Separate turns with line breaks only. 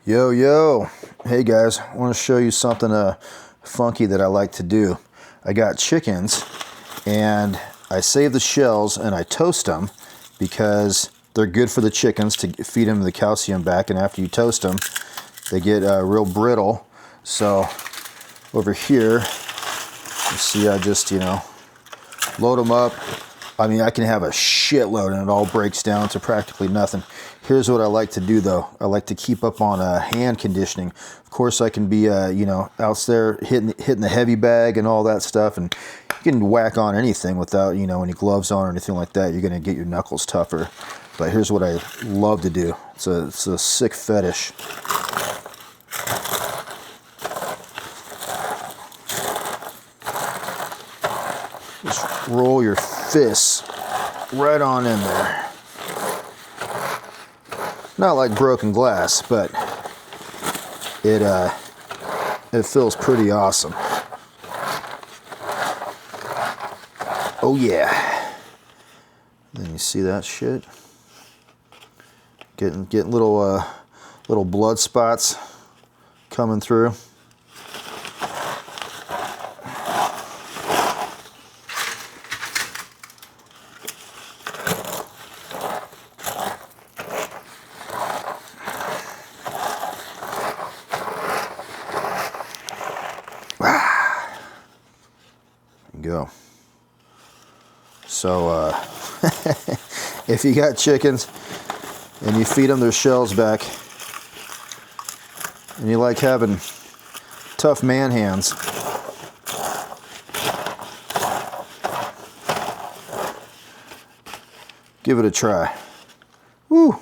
Yo, yo. Hey guys, I want to show you something funky that I like to do. I got chickens and I save the shells and I toast them because they're good for the chickens to feed them the calcium back, and after you toast them, they get real brittle. So over here, you see I just, load them up. I mean, I can have a shitload and it all breaks down to practically nothing. Here's what I like to do though. I like to keep up on hand conditioning. Of course, I can be, out there hitting the heavy bag and all that stuff, and you can whack on anything without, any gloves on or anything like that. You're gonna get your knuckles tougher. But here's what I love to do. It's a sick fetish. Just roll your fists right on in there. Not like broken glass, but it feels pretty awesome. Oh yeah. Then you see that shit? Getting little blood spots coming through. Go. So if you got chickens and you feed them their shells back and you like having tough man hands, give it a try. Woo!